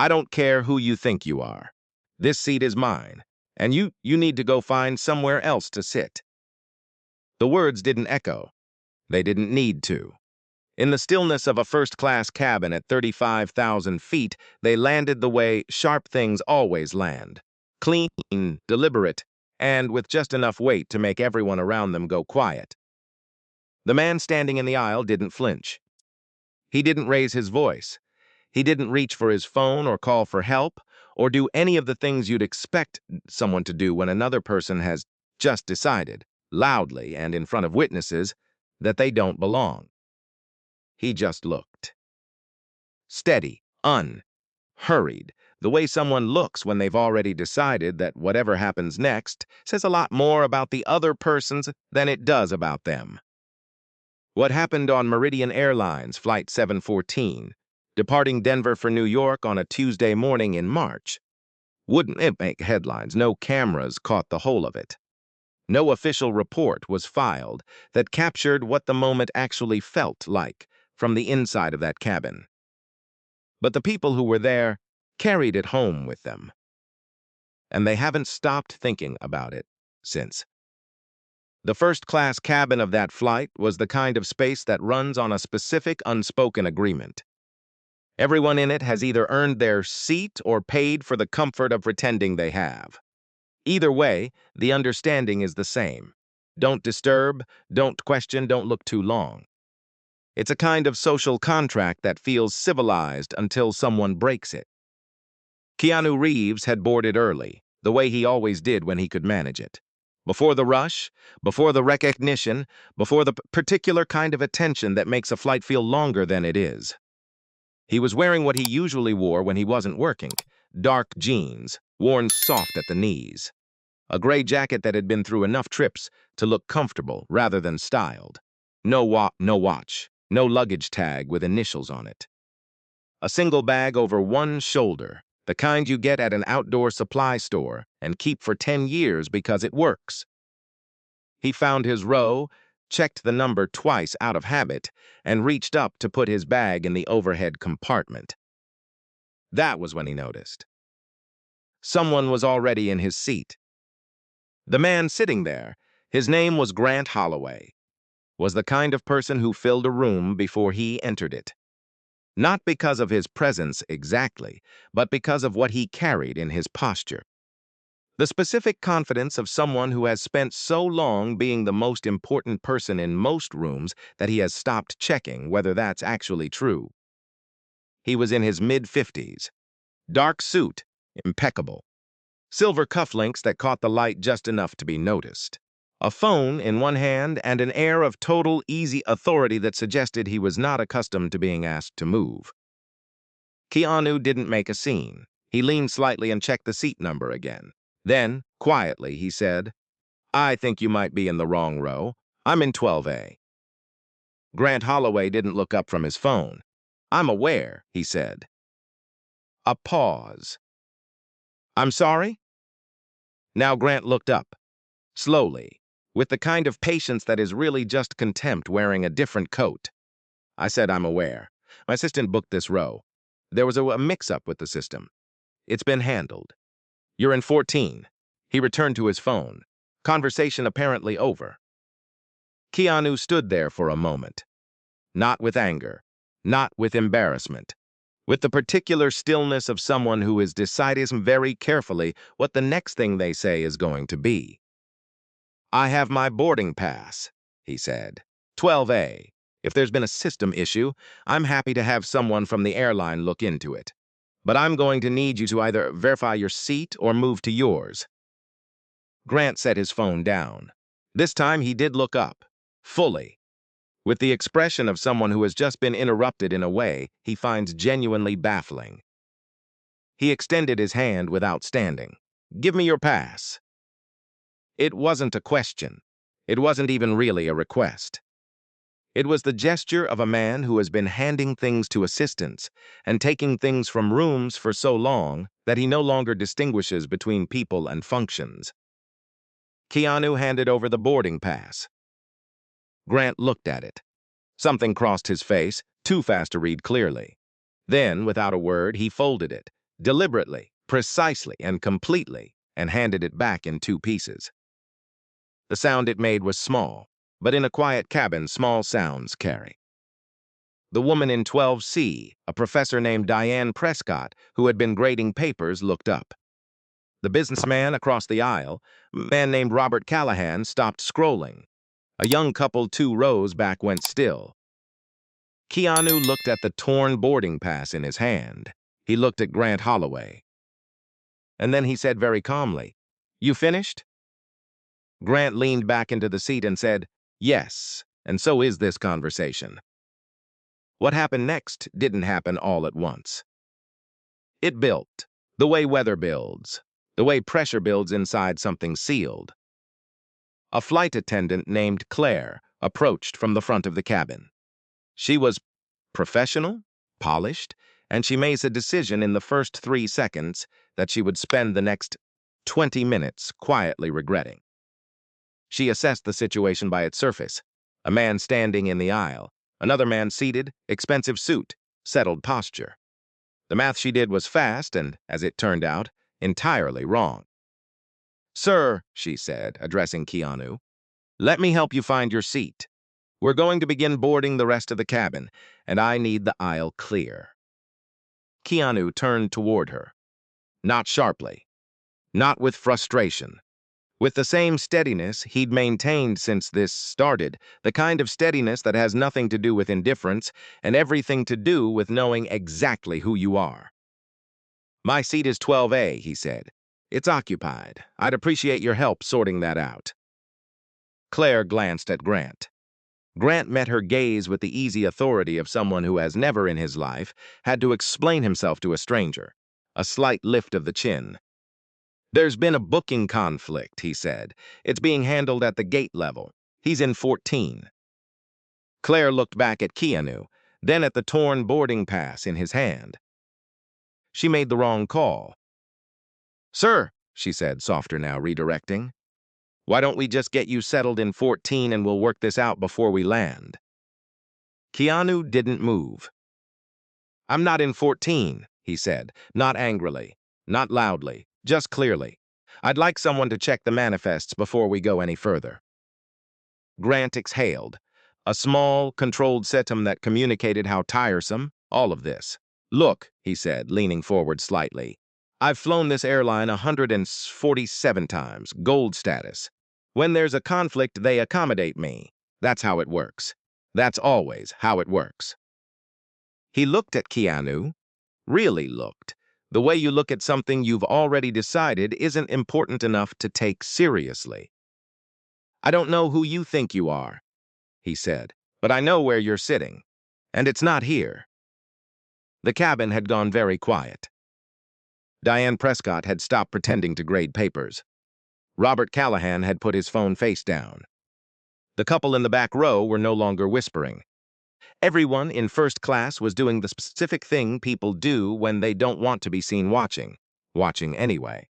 I don't care who you think you are. This seat is mine, and you need to go find somewhere else to sit." The words didn't echo. They didn't need to. In the stillness of a first-class cabin at 35,000 feet, they landed the way sharp things always land. Clean, deliberate, and with just enough weight to make everyone around them go quiet. The man standing in the aisle didn't flinch. He didn't raise his voice. He didn't reach for his phone or call for help or do any of the things you'd expect someone to do when another person has just decided, loudly and in front of witnesses, that they don't belong. He just looked. Steady, unhurried, the way someone looks when they've already decided that whatever happens next says a lot more about the other persons than it does about them. What happened on Meridian Airlines Flight 714, departing Denver for New York on a Tuesday morning in March, wouldn't it make headlines? No cameras caught the whole of it. No official report was filed that captured what the moment actually felt like from the inside of that cabin. But the people who were there carried it home with them. And they haven't stopped thinking about it since. The first-class cabin of that flight was the kind of space that runs on a specific unspoken agreement. Everyone in it has either earned their seat or paid for the comfort of pretending they have. Either way, the understanding is the same. Don't disturb, don't question, don't look too long. It's a kind of social contract that feels civilized until someone breaks it. Keanu Reeves had boarded early, the way he always did when he could manage it. Before the rush, before the recognition, before the particular kind of attention that makes a flight feel longer than it is. He was wearing what he usually wore when he wasn't working, dark jeans, worn soft at the knees. A gray jacket that had been through enough trips to look comfortable rather than styled. No watch, no luggage tag with initials on it. A single bag over one shoulder, the kind you get at an outdoor supply store and keep for 10 years because it works. He found his row, checked the number twice out of habit, and reached up to put his bag in the overhead compartment. That was when he noticed. Someone was already in his seat. The man sitting there, his name was Grant Holloway, was the kind of person who filled a room before he entered it. Not because of his presence exactly, but because of what he carried in his posture. The specific confidence of someone who has spent so long being the most important person in most rooms that he has stopped checking whether that's actually true. He was in his mid-50s. Dark suit, impeccable. Silver cufflinks that caught the light just enough to be noticed. A phone in one hand and an air of total easy authority that suggested he was not accustomed to being asked to move. Keanu didn't make a scene. He leaned slightly and checked the seat number again. Then, quietly, he said, "I think you might be in the wrong row. I'm in 12A. Grant Holloway didn't look up from his phone. "I'm aware," he said. A pause. "I'm sorry?" Now Grant looked up, slowly, with the kind of patience that is really just contempt wearing a different coat. "I said I'm aware. My assistant booked this row. There was a mix-up with the system. It's been handled. You're in 14. He returned to his phone. Conversation apparently over. Keanu stood there for a moment. Not with anger, not with embarrassment, with the particular stillness of someone who is deciding very carefully what the next thing they say is going to be. "I have my boarding pass," he said. 12A. If there's been a system issue, I'm happy to have someone from the airline look into it. But I'm going to need you to either verify your seat or move to yours." Grant set his phone down. This time he did look up, fully, with the expression of someone who has just been interrupted in a way he finds genuinely baffling. He extended his hand without standing. "Give me your pass." It wasn't a question. It wasn't even really a request. It was the gesture of a man who has been handing things to assistants and taking things from rooms for so long that he no longer distinguishes between people and functions. Keanu handed over the boarding pass. Grant looked at it. Something crossed his face, too fast to read clearly. Then, without a word, he folded it, deliberately, precisely, and completely, and handed it back in two pieces. The sound it made was small, but in a quiet cabin, small sounds carry. The woman in 12C, a professor named Diane Prescott, who had been grading papers, looked up. The businessman across the aisle, a man named Robert Callahan, stopped scrolling. A young couple 2 rows back went still. Keanu looked at the torn boarding pass in his hand. He looked at Grant Holloway. And then he said very calmly, "You finished?" Grant leaned back into the seat and said, "Yes, and so is this conversation." What happened next didn't happen all at once. It built, the way weather builds, the way pressure builds inside something sealed. A flight attendant named Claire approached from the front of the cabin. She was professional, polished, and she made a decision in the first 3 seconds that she would spend the next 20 minutes quietly regretting. She assessed the situation by its surface. A man standing in the aisle, another man seated, expensive suit, settled posture. The math she did was fast and, as it turned out, entirely wrong. "Sir," she said, addressing Keanu, "let me help you find your seat. We're going to begin boarding the rest of the cabin, and I need the aisle clear." Keanu turned toward her. Not sharply. Not with frustration. With the same steadiness he'd maintained since this started, the kind of steadiness that has nothing to do with indifference and everything to do with knowing exactly who you are. "My seat is 12A, he said. "It's occupied. I'd appreciate your help sorting that out." Claire glanced at Grant. Grant met her gaze with the easy authority of someone who has never in his life had to explain himself to a stranger. A slight lift of the chin. "There's been a booking conflict," he said. "It's being handled at the gate level. He's in 14. Claire looked back at Keanu, then at the torn boarding pass in his hand. She made the wrong call. "Sir," she said, softer now, redirecting, "why don't we just get you settled in 14 and we'll work this out before we land?" Keanu didn't move. "I'm not in 14, he said, not angrily, not loudly, just clearly. "I'd like someone to check the manifests before we go any further." Grant exhaled, a small, controlled system that communicated how tiresome, all of this. "Look," he said, leaning forward slightly, "I've flown this airline 147 times, gold status. When there's a conflict, they accommodate me. That's how it works. That's always how it works." He looked at Keanu, really looked. The way you look at something you've already decided isn't important enough to take seriously. "I don't know who you think you are," he said, "but I know where you're sitting. And it's not here." The cabin had gone very quiet. Diane Prescott had stopped pretending to grade papers. Robert Callahan had put his phone face down. The couple in the back row were no longer whispering. Everyone in first class was doing the specific thing people do when they don't want to be seen watching anyway.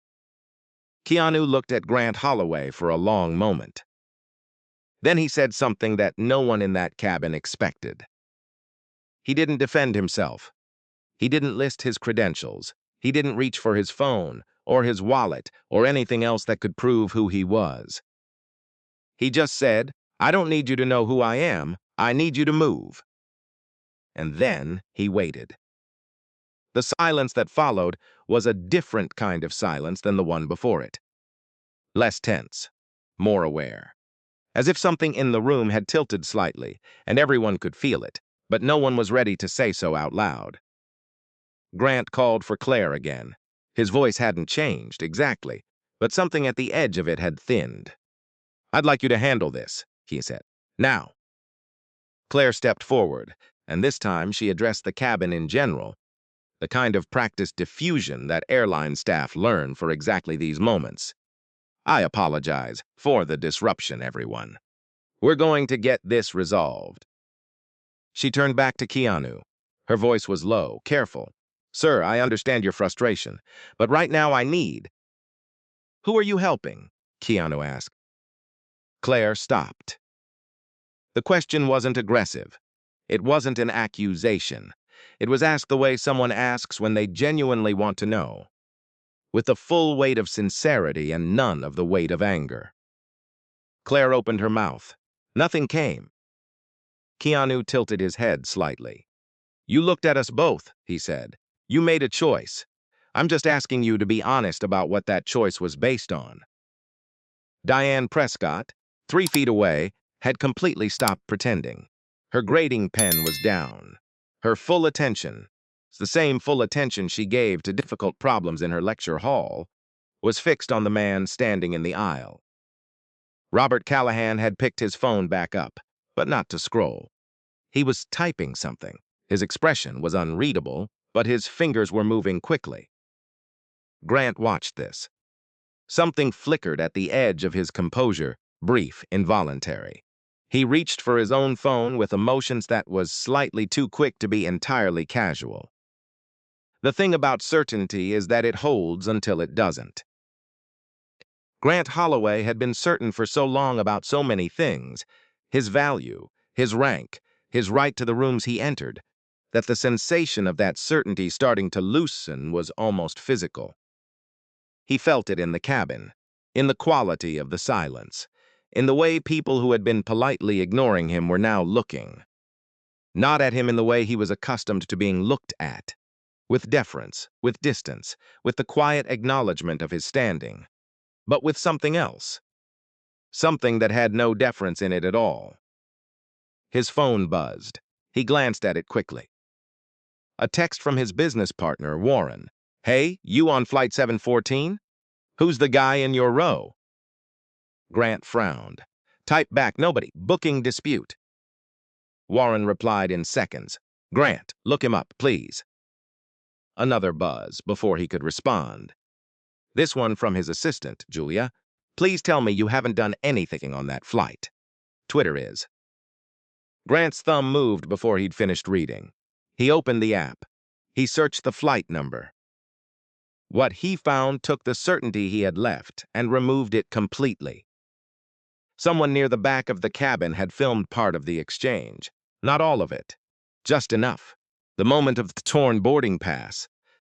Keanu looked at Grant Holloway for a long moment. Then he said something that no one in that cabin expected. He didn't defend himself. He didn't list his credentials. He didn't reach for his phone, or his wallet, or anything else that could prove who he was. He just said, "I don't need you to know who I am. I need you to move." And then he waited. The silence that followed was a different kind of silence than the one before it. Less tense, more aware. As if something in the room had tilted slightly, and everyone could feel it, but no one was ready to say so out loud. Grant called for Claire again. His voice hadn't changed, exactly, but something at the edge of it had thinned. "I'd like you to handle this," he said. "Now." Claire stepped forward, and this time she addressed the cabin in general, the kind of practiced diffusion that airline staff learn for exactly these moments. "I apologize for the disruption, everyone. We're going to get this resolved." She turned back to Keanu. Her voice was low, careful. "Sir, I understand your frustration, but right now I need—" "Who are you helping?" Keanu asked. Claire stopped. The question wasn't aggressive. It wasn't an accusation. It was asked the way someone asks when they genuinely want to know, with the full weight of sincerity and none of the weight of anger. Claire opened her mouth. Nothing came. Keanu tilted his head slightly. "You looked at us both," he said. "You made a choice. I'm just asking you to be honest about what that choice was based on." Diane Prescott, 3 feet away, had completely stopped pretending. Her grading pen was down. Her full attention, the same full attention she gave to difficult problems in her lecture hall, was fixed on the man standing in the aisle. Robert Callahan had picked his phone back up, but not to scroll. He was typing something. His expression was unreadable, but his fingers were moving quickly. Grant watched this. Something flickered at the edge of his composure, brief, involuntary. He reached for his own phone with emotions that was slightly too quick to be entirely casual. The thing about certainty is that it holds until it doesn't. Grant Holloway had been certain for so long about so many things, his value, his rank, his right to the rooms he entered, that the sensation of that certainty starting to loosen was almost physical. He felt it in the cabin, in the quality of the silence, in the way people who had been politely ignoring him were now looking. Not at him in the way he was accustomed to being looked at, with deference, with distance, with the quiet acknowledgement of his standing, but with something else, something that had no deference in it at all. His phone buzzed. He glanced at it quickly. A text from his business partner, Warren. "Hey, you on flight 714? Who's the guy in your row?" Grant frowned. "Type back, nobody. Booking dispute." Warren replied in seconds. "Grant, look him up, please." Another buzz before he could respond. This one from his assistant, Julia. "Please tell me you haven't done anything on that flight. Twitter is." Grant's thumb moved before he'd finished reading. He opened the app. He searched the flight number. What he found took the certainty he had left and removed it completely. Someone near the back of the cabin had filmed part of the exchange. Not all of it. Just enough. The moment of the torn boarding pass.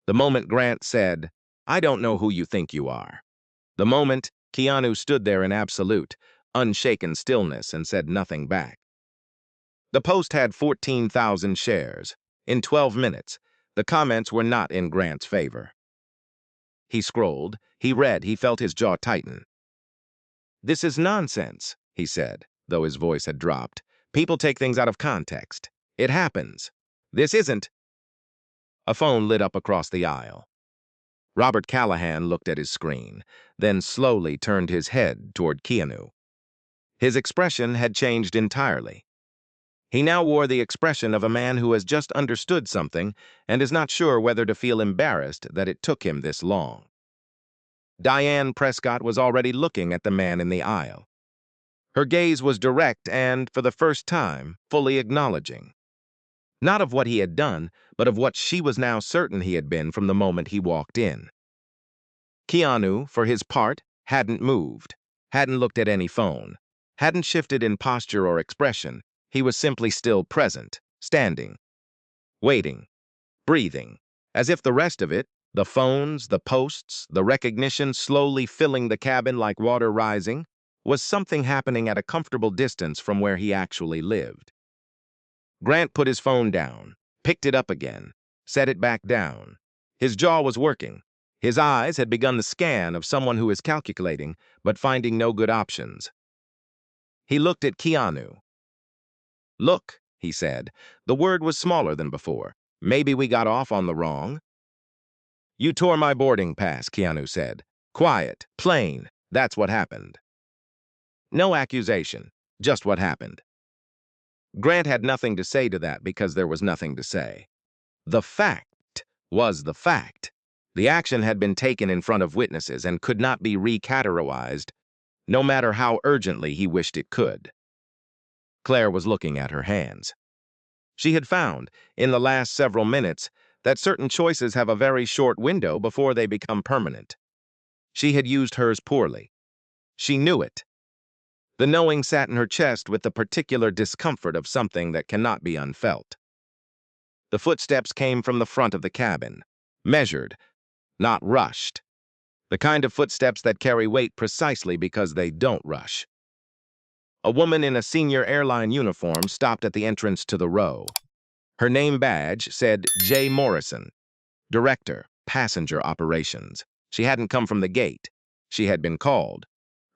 The moment Grant said, "I don't know who you think you are." The moment Keanu stood there in absolute, unshaken stillness and said nothing back. The post had 14,000 shares. In 12 minutes, the comments were not in Grant's favor. He scrolled, he read, he felt his jaw tighten. "This is nonsense," he said, though his voice had dropped. "People take things out of context. It happens. This isn't—" A phone lit up across the aisle. Robert Callahan looked at his screen, then slowly turned his head toward Keanu. His expression had changed entirely. He now wore the expression of a man who has just understood something and is not sure whether to feel embarrassed that it took him this long. Diane Prescott was already looking at the man in the aisle. Her gaze was direct and, for the first time, fully acknowledging. Not of what he had done, but of what she was now certain he had been from the moment he walked in. Keanu, for his part, hadn't moved, hadn't looked at any phone, hadn't shifted in posture or expression. He was simply still present, standing, waiting, breathing, as if the rest of it, the phones, the posts, the recognition slowly filling the cabin like water rising, was something happening at a comfortable distance from where he actually lived. Grant put his phone down, picked it up again, set it back down. His jaw was working. His eyes had begun the scan of someone who is calculating, but finding no good options. He looked at Keanu. "Look," he said. The word was smaller than before. "Maybe we got off on the wrong." "You tore my boarding pass," Keanu said. "Quiet, plain, that's what happened." No accusation, just what happened. Grant had nothing to say to that because there was nothing to say. The fact was the fact. The action had been taken in front of witnesses and could not be recategorized, no matter how urgently he wished it could. Claire was looking at her hands. She had found, in the last several minutes, that certain choices have a very short window before they become permanent. She had used hers poorly. She knew it. The knowing sat in her chest with the particular discomfort of something that cannot be unfelt. The footsteps came from the front of the cabin, measured, not rushed. The kind of footsteps that carry weight precisely because they don't rush. A woman in a senior airline uniform stopped at the entrance to the row. Her name badge said J. Morrison, Director, Passenger Operations. She hadn't come from the gate. She had been called.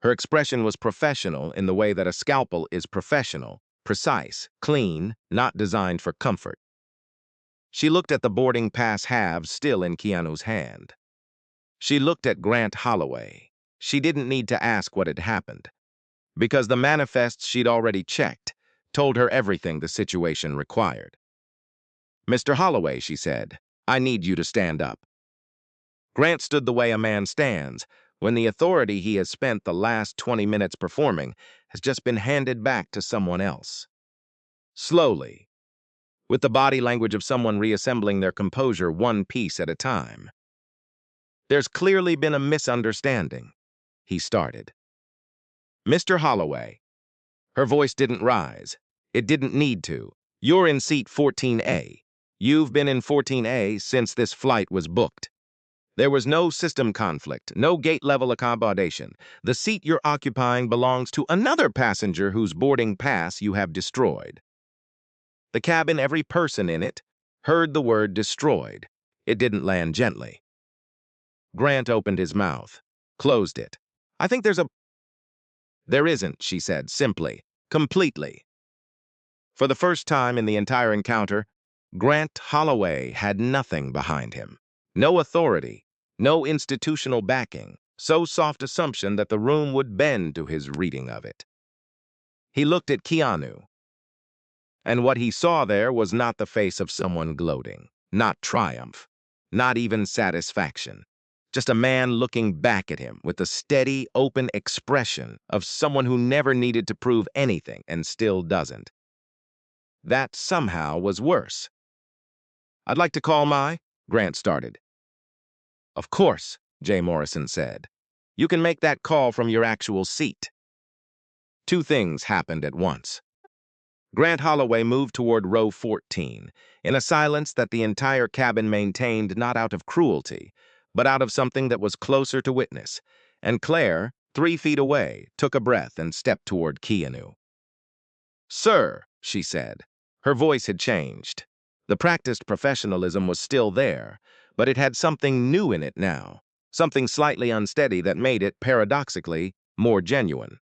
Her expression was professional in the way that a scalpel is professional, precise, clean, not designed for comfort. She looked at the boarding pass halves still in Keanu's hand. She looked at Grant Holloway. She didn't need to ask what had happened, because the manifests she'd already checked told her everything the situation required. "Mr. Holloway," she said, "I need you to stand up." Grant stood the way a man stands when the authority he has spent the last 20 minutes performing has just been handed back to someone else. Slowly, with the body language of someone reassembling their composure one piece at a time. "There's clearly been a misunderstanding," he started. "Mr. Holloway." Her voice didn't rise. It didn't need to. "You're in seat 14A. You've been in 14A since this flight was booked. There was no system conflict, no gate-level accommodation. The seat you're occupying belongs to another passenger whose boarding pass you have destroyed." The cabin, every person in it, heard the word destroyed. It didn't land gently. Grant opened his mouth, closed it. "I think there's a—" "There isn't," she said, simply, completely. For the first time in the entire encounter, Grant Holloway had nothing behind him. No authority, no institutional backing, so soft assumption that the room would bend to his reading of it. He looked at Keanu, and what he saw there was not the face of someone gloating, not triumph, not even satisfaction. Just a man looking back at him with the steady, open expression of someone who never needed to prove anything and still doesn't. That somehow was worse. "I'd like to call my—" Grant started. "Of course," J. Morrison said. "You can make that call from your actual seat." Two things happened at once. Grant Holloway moved toward row 14, in a silence that the entire cabin maintained not out of cruelty, but out of something that was closer to witness, and Claire, 3 feet away, took a breath and stepped toward Keanu. "Sir," she said. Her voice had changed. The practiced professionalism was still there, but it had something new in it now, something slightly unsteady that made it, paradoxically, more genuine.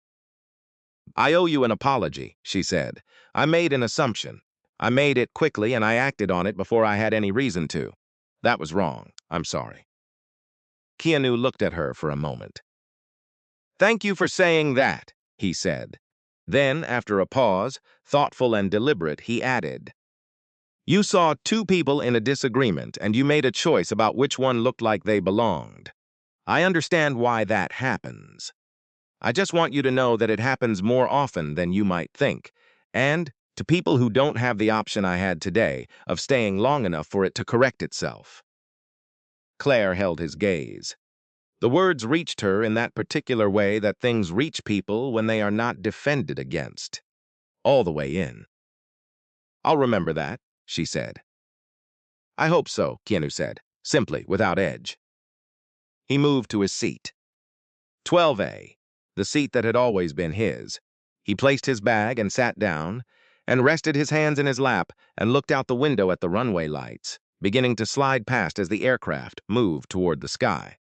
"I owe you an apology," she said. "I made an assumption. I made it quickly and I acted on it before I had any reason to. That was wrong. I'm sorry." Keanu looked at her for a moment. "Thank you for saying that," he said. Then, after a pause, thoughtful and deliberate, he added, "You saw 2 people in a disagreement and you made a choice about which one looked like they belonged. I understand why that happens. I just want you to know that it happens more often than you might think, and to people who don't have the option I had today of staying long enough for it to correct itself." Claire held his gaze. The words reached her in that particular way that things reach people when they are not defended against. All the way in. "I'll remember that," she said. "I hope so," Keanu said, simply, without edge. He moved to his seat. 12A, the seat that had always been his. He placed his bag and sat down, and rested his hands in his lap and looked out the window at the runway lights, beginning to slide past as the aircraft moved toward the sky.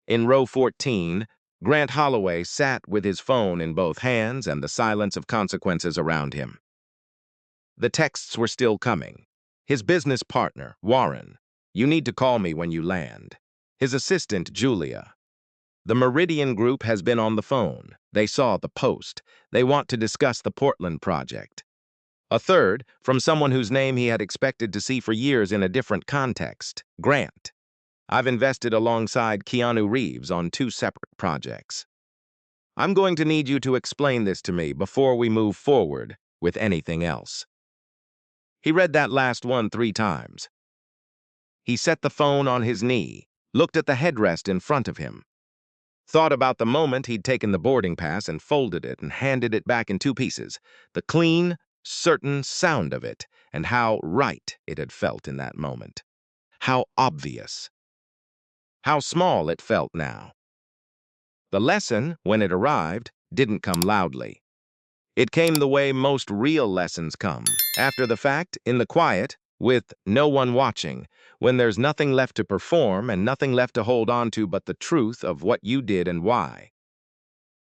In row 14, Grant Holloway sat with his phone in both hands and the silence of consequences around him. The texts were still coming. His business partner, Warren, "You need to call me when you land." His assistant, Julia. "The Meridian Group has been on the phone. They saw the post. They want to discuss the Portland project." A third, from someone whose name he had expected to see for years in a different context, Grant. "I've invested alongside Keanu Reeves on 2 separate projects. I'm going to need you to explain this to me before we move forward with anything else." He read that last one 3 times. He set the phone on his knee, looked at the headrest in front of him, thought about the moment he'd taken the boarding pass and folded it and handed it back in 2 pieces, the clean, certain sound of it, and how right it had felt in that moment. How obvious. How small it felt now. The lesson, when it arrived, didn't come loudly. It came the way most real lessons come, after the fact, in the quiet, with no one watching, when there's nothing left to perform and nothing left to hold on to but the truth of what you did and why.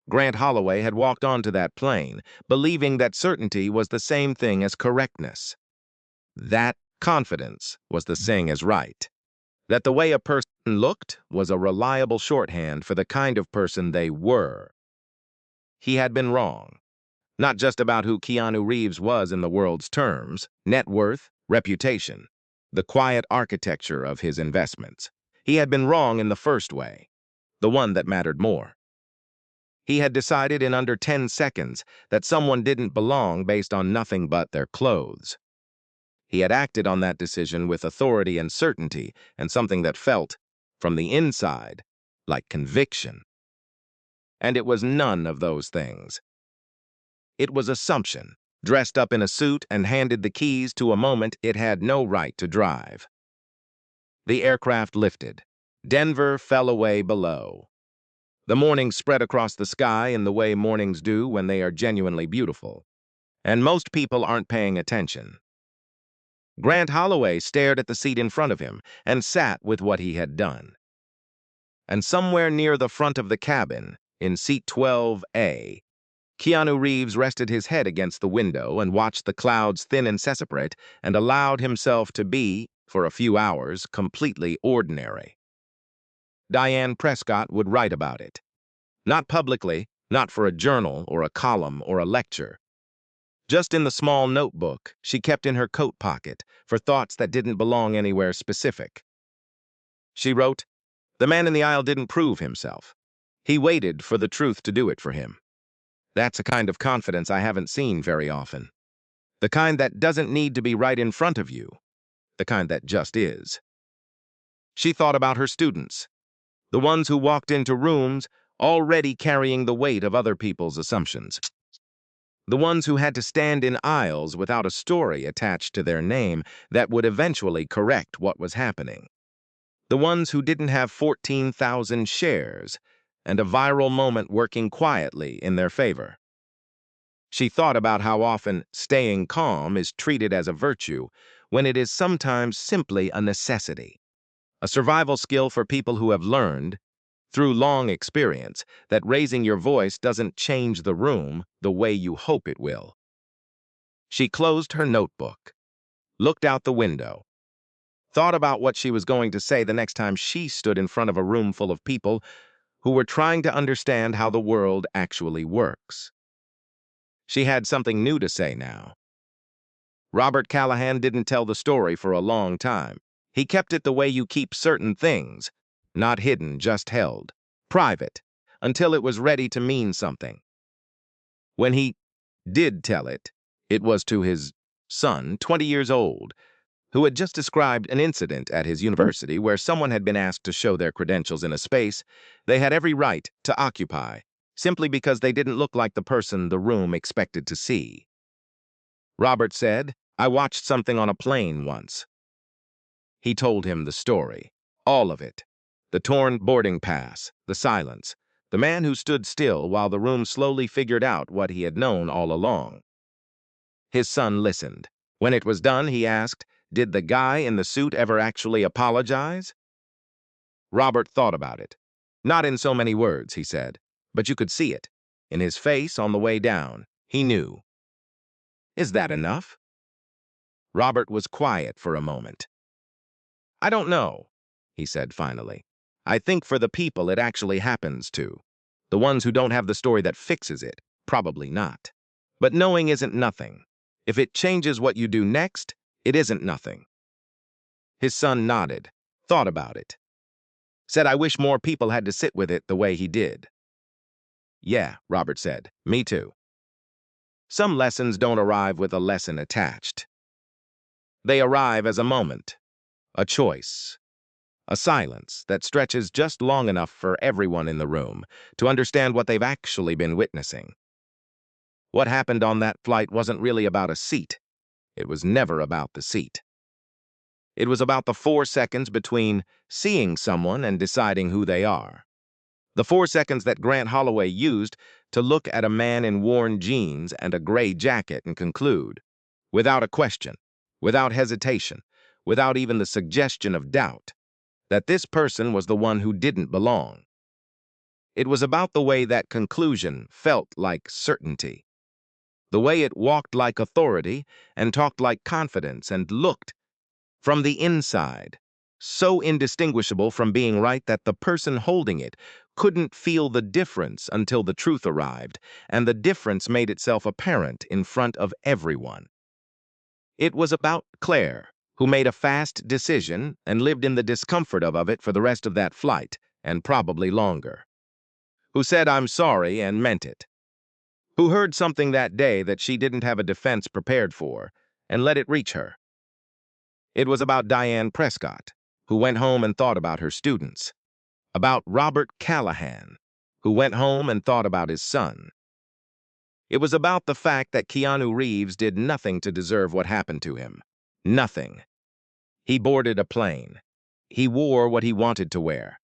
Grant Holloway had walked onto that plane, believing that certainty was the same thing as correctness. That confidence was the same as right. That the way a person looked was a reliable shorthand for the kind of person they were. He had been wrong. Not just about who Keanu Reeves was in the world's terms, net worth, reputation, the quiet architecture of his investments. He had been wrong in the first way, the one that mattered more. He had decided in under 10 seconds that someone didn't belong based on nothing but their clothes. He had acted on that decision with authority and certainty and something that felt, from the inside, like conviction. And it was none of those things. It was assumption, dressed up in a suit and handed the keys to a moment it had no right to drive. The aircraft lifted. Denver fell away below. The morning spread across the sky in the way mornings do when they are genuinely beautiful. And most people aren't paying attention. Grant Holloway stared at the seat in front of him and sat with what he had done. And somewhere near the front of the cabin, in seat 12A, Keanu Reeves rested his head against the window and watched the clouds thin and separate and allowed himself to be, for a few hours, completely ordinary. Diane Prescott would write about it. Not publicly, not for a journal or a column or a lecture. Just in the small notebook she kept in her coat pocket for thoughts that didn't belong anywhere specific. She wrote, "The man in the aisle didn't prove himself. He waited for the truth to do it for him. That's a kind of confidence I haven't seen very often. The kind that doesn't need to be right in front of you. The kind that just is." She thought about her students, the ones who walked into rooms already carrying the weight of other people's assumptions. The ones who had to stand in aisles without a story attached to their name that would eventually correct what was happening. The ones who didn't have 14,000 shares and a viral moment working quietly in their favor. She thought about how often staying calm is treated as a virtue when it is sometimes simply a necessity, a survival skill for people who have learned, through long experience, that raising your voice doesn't change the room the way you hope it will. She closed her notebook, looked out the window, thought about what she was going to say the next time she stood in front of a room full of people who were trying to understand how the world actually works. She had something new to say now. Robert Callahan didn't tell the story for a long time. He kept it the way you keep certain things, not hidden, just held, private, until it was ready to mean something. When he did tell it, it was to his son, 20 years old, who had just described an incident at his university where someone had been asked to show their credentials in a space they had every right to occupy, simply because they didn't look like the person the room expected to see. Robert said, "I watched something on a plane once." He told him the story, all of it. The torn boarding pass, the silence, the man who stood still while the room slowly figured out what he had known all along. His son listened. When it was done, he asked, "Did the guy in the suit ever actually apologize?" Robert thought about it. "Not in so many words," he said, "but you could see it. In his face on the way down. He knew." "Is that enough?" Robert was quiet for a moment. "I don't know," he said finally. "I think for the people it actually happens to. The ones who don't have the story that fixes it, probably not. But knowing isn't nothing. If it changes what you do next, it isn't nothing." His son nodded, thought about it. Said, "I wish more people had to sit with it the way he did." "Yeah," Robert said, "me too." Some lessons don't arrive with a lesson attached. They arrive as a moment, a choice, a silence that stretches just long enough for everyone in the room to understand what they've actually been witnessing. What happened on that flight wasn't really about a seat. It was never about the seat. It was about the 4 seconds between seeing someone and deciding who they are. The 4 seconds that Grant Holloway used to look at a man in worn jeans and a gray jacket and conclude, without a question, without hesitation, without even the suggestion of doubt, that this person was the one who didn't belong. It was about the way that conclusion felt like certainty, the way it walked like authority and talked like confidence and looked from the inside, so indistinguishable from being right that the person holding it couldn't feel the difference until the truth arrived, and the difference made itself apparent in front of everyone. It was about Claire, who made a fast decision and lived in the discomfort of it for the rest of that flight, and probably longer. Who said, "I'm sorry," and meant it. Who heard something that day that she didn't have a defense prepared for, and let it reach her. It was about Diane Prescott, who went home and thought about her students. About Robert Callahan, who went home and thought about his son. It was about the fact that Keanu Reeves did nothing to deserve what happened to him. Nothing. He boarded a plane. He wore what he wanted to wear.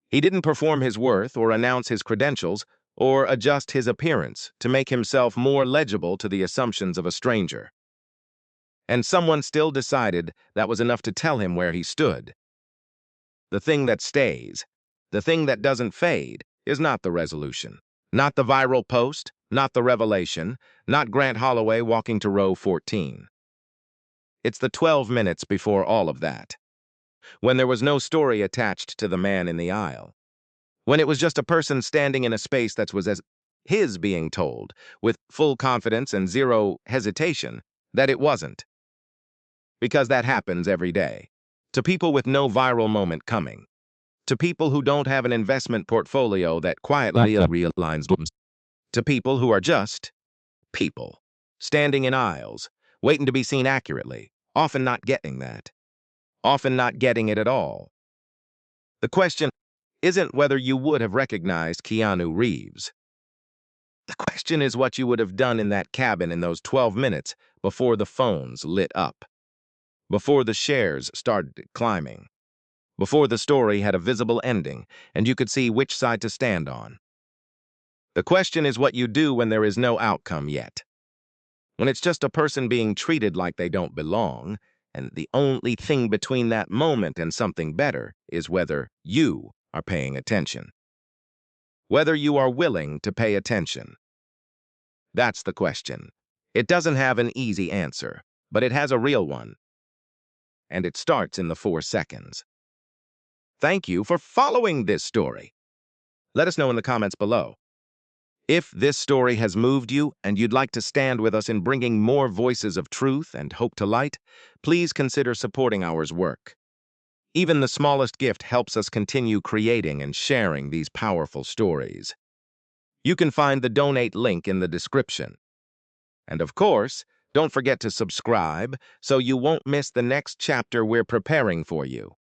He didn't perform his worth or announce his credentials or adjust his appearance to make himself more legible to the assumptions of a stranger. And someone still decided that was enough to tell him where he stood. The thing that stays, the thing that doesn't fade, is not the resolution, not the viral post, not the revelation, not Grant Holloway walking to row 14. It's the 12 minutes before all of that, when there was no story attached to the man in the aisle, when it was just a person standing in a space that was as his being told, with full confidence and zero hesitation, that it wasn't. Because that happens every day, to people with no viral moment coming, to people who don't have an investment portfolio that quietly realigns, to people who are just people, standing in aisles, waiting to be seen accurately, often not getting that, often not getting it at all. The question isn't whether you would have recognized Keanu Reeves. The question is what you would have done in that cabin in those 12 minutes before the phones lit up, before the shares started climbing, before the story had a visible ending and you could see which side to stand on. The question is what you do when there is no outcome yet, when it's just a person being treated like they don't belong, and the only thing between that moment and something better is whether you are paying attention, whether you are willing to pay attention. That's the question. It doesn't have an easy answer, but it has a real one, and it starts in the 4 seconds. Thank you for following this story. Let us know in the comments below. If this story has moved you and you'd like to stand with us in bringing more voices of truth and hope to light, please consider supporting our work. Even the smallest gift helps us continue creating and sharing these powerful stories. You can find the donate link in the description. And of course, don't forget to subscribe so you won't miss the next chapter we're preparing for you.